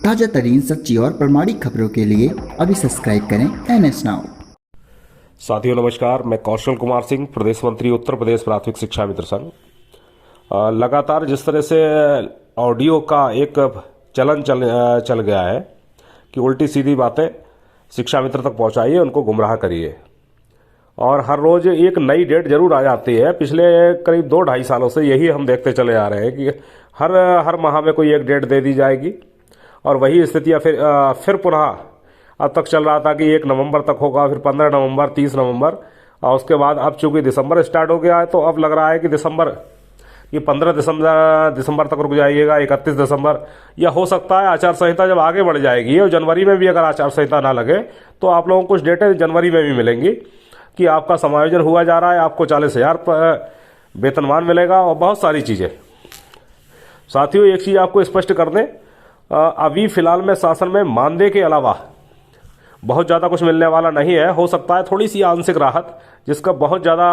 ताजा तरीन, सच्ची और प्रामाणिक खबरों के लिए अभी सब्सक्राइब करें NS नाउ। साथियों नमस्कार, मैं कौशल कुमार सिंह, प्रदेश मंत्री उत्तर प्रदेश प्राथमिक शिक्षा मित्र संघ। लगातार जिस तरह से ऑडियो का एक चलन चल गया है कि उल्टी सीधी बातें शिक्षा मित्र तक पहुंचाइए, उनको गुमराह करिए, और हर रोज एक नई डेट जरूर आ जाती है। पिछले करीब 2-2.5 सालों से यही हम देखते चले आ रहे हैं कि हर माह में कोई एक डेट दे दी जाएगी, और वही स्थितियाँ फिर पुनः अब तक चल रहा था कि 1 नवंबर तक होगा, फिर 15 नवंबर, 30 नवंबर, और उसके बाद अब चूंकि दिसंबर स्टार्ट हो गया है तो अब लग रहा है कि ये 15 दिसंबर तक रुक जाइएगा, 31 दिसंबर, या हो सकता है आचार संहिता जब आगे बढ़ जाएगी और जनवरी में भी अगर आचार संहिता ना लगे तो आप लोगों को कुछ डेटें जनवरी में भी मिलेंगी कि आपका समायोजन हुआ जा रहा है, आपको 40,000 वेतनमान मिलेगा और बहुत सारी चीज़ें। साथियों, एक चीज़ आपको स्पष्ट कर दें, अभी फिलहाल में शासन में मानदेय के अलावा बहुत ज़्यादा कुछ मिलने वाला नहीं है। हो सकता है थोड़ी सी आंशिक राहत, जिसका बहुत ज़्यादा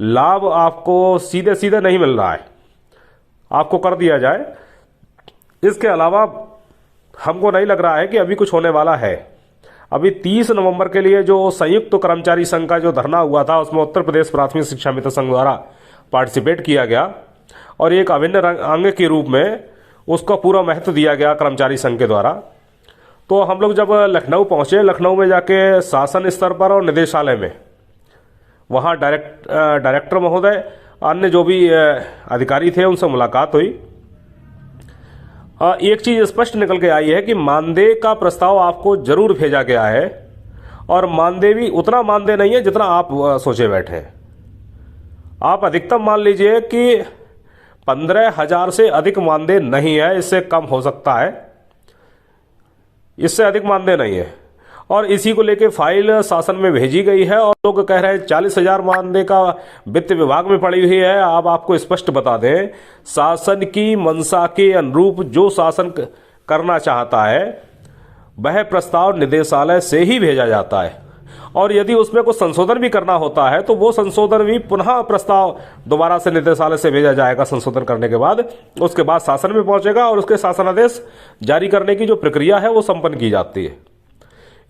लाभ आपको सीधे सीधे नहीं मिल रहा है, आपको कर दिया जाए। इसके अलावा हमको नहीं लग रहा है कि अभी कुछ होने वाला है। अभी 30 नवंबर के लिए जो संयुक्त कर्मचारी संघ का जो धरना हुआ था, उसमें उत्तर प्रदेश प्राथमिक शिक्षा मित्र संघ द्वारा पार्टिसिपेट किया गया और एक अभिन्न अंग के रूप में उसका पूरा महत्व दिया गया कर्मचारी संघ के द्वारा। तो हम लोग जब लखनऊ पहुंचे, लखनऊ में जाके शासन स्तर पर और निदेशालय में वहाँ डायरेक्टर महोदय, अन्य जो भी अधिकारी थे, उनसे मुलाकात हुई। एक चीज़ स्पष्ट निकल के आई है कि मानदेय का प्रस्ताव आपको जरूर भेजा गया है, और मानदेय भी उतना मानदेय नहीं है जितना आप सोचे बैठे हैं। आप अधिकतम मान लीजिए कि 15,000 से अधिक मानदेय नहीं है, इससे कम हो सकता है, इससे अधिक मानदेय नहीं है। और इसी को लेके फाइल शासन में भेजी गई है और लोग कह रहे हैं 40,000 मानदेय का वित्त विभाग में पड़ी हुई है। अब आपको स्पष्ट बता दें, शासन की मंशा के अनुरूप जो शासन करना चाहता है वह प्रस्ताव निदेशालय से ही भेजा जाता है, और यदि उसमें कुछ संशोधन भी करना होता है तो वो संशोधन भी पुनः प्रस्ताव दोबारा से निदेशालय से भेजा जाएगा। संशोधन करने के बाद उसके बाद शासन में पहुंचेगा और उसके शासनादेश जारी करने की जो प्रक्रिया है वो संपन्न की जाती है।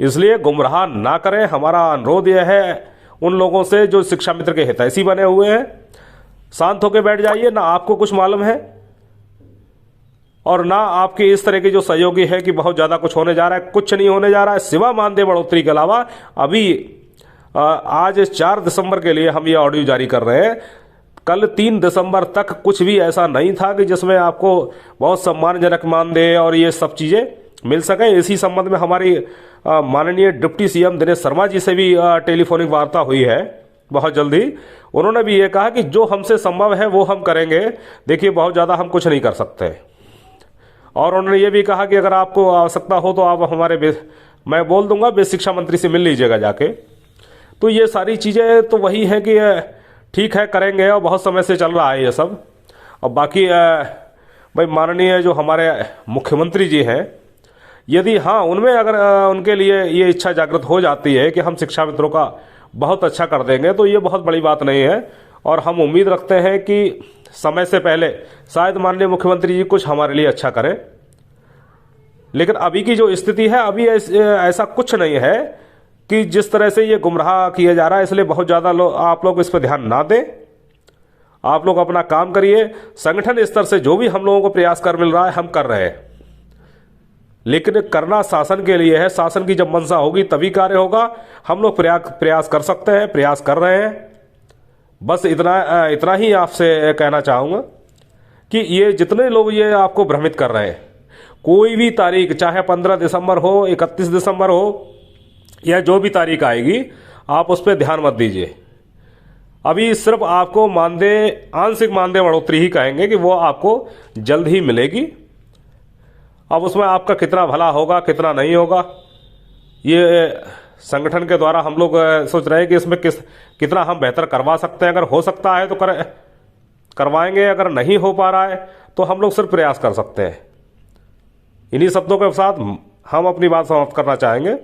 इसलिए गुमराह ना करें। हमारा अनुरोध यह है उन लोगों से जो शिक्षा मित्र के हितैषी बने हुए हैं, शांत होकर बैठ जाइए। ना आपको कुछ मालूम है और ना आपके इस तरह के जो सहयोगी है कि बहुत ज़्यादा कुछ होने जा रहा है। कुछ नहीं होने जा रहा है सिवा मानदेय बढ़ोतरी के अलावा। अभी आज 4 दिसंबर के लिए हम ये ऑडियो जारी कर रहे हैं। कल 3 दिसंबर तक कुछ भी ऐसा नहीं था कि जिसमें आपको बहुत सम्मानजनक मानदेय और ये सब चीज़ें मिल सके। इसी संबंध में हमारी माननीय डिप्टी CM दिनेश शर्मा जी से भी टेलीफोनिक वार्ता हुई है बहुत जल्दी। उन्होंने भी ये कहा कि जो हमसे संभव है वो हम करेंगे। देखिए, बहुत ज़्यादा हम कुछ नहीं कर सकते, और उन्होंने ये भी कहा कि अगर आपको आवश्यकता हो तो आप मैं बोल दूंगा बेसिक शिक्षा मंत्री से मिल लीजिएगा जाके। तो ये सारी चीज़ें तो वही है कि ठीक है, करेंगे, और बहुत समय से चल रहा है ये सब। और बाकी भाई माननीय जो हमारे मुख्यमंत्री जी हैं, यदि हाँ उनमें अगर उनके लिए ये इच्छा जागृत हो जाती है कि हम शिक्षा मित्रों का बहुत अच्छा कर देंगे, तो ये बहुत बड़ी बात नहीं है। और हम उम्मीद रखते हैं कि समय से पहले शायद माननीय मुख्यमंत्री जी कुछ हमारे लिए अच्छा करें। लेकिन अभी की जो स्थिति है, अभी ऐसा कुछ नहीं है कि जिस तरह से ये गुमराह किया जा रहा है। इसलिए बहुत ज़्यादा आप लोग इस पर ध्यान ना दें। आप लोग अपना काम करिए। संगठन स्तर से जो भी हम लोगों को प्रयास कर मिल रहा है हम कर रहे हैं, लेकिन करना शासन के लिए है। शासन की जब मंशा होगी तभी कार्य होगा। हम लोग प्रयास कर सकते हैं, प्रयास कर रहे हैं। बस इतना ही आपसे कहना चाहूँगा कि ये जितने लोग ये आपको भ्रमित कर रहे हैं, कोई भी तारीख, चाहे 15 दिसंबर हो, 31 दिसंबर हो, या जो भी तारीख आएगी, आप उस पर ध्यान मत दीजिए। अभी सिर्फ आपको आंशिक मानदेय बढ़ोतरी ही कहेंगे कि वो आपको जल्द ही मिलेगी। अब उसमें आपका कितना भला होगा, कितना नहीं होगा, ये संगठन के द्वारा हम लोग सोच रहे हैं कि इसमें कितना हम बेहतर करवा सकते हैं। अगर हो सकता है तो करवाएंगे, अगर नहीं हो पा रहा है तो हम लोग सिर्फ प्रयास कर सकते हैं। इन्हीं शब्दों के साथ हम अपनी बात समाप्त करना चाहेंगे।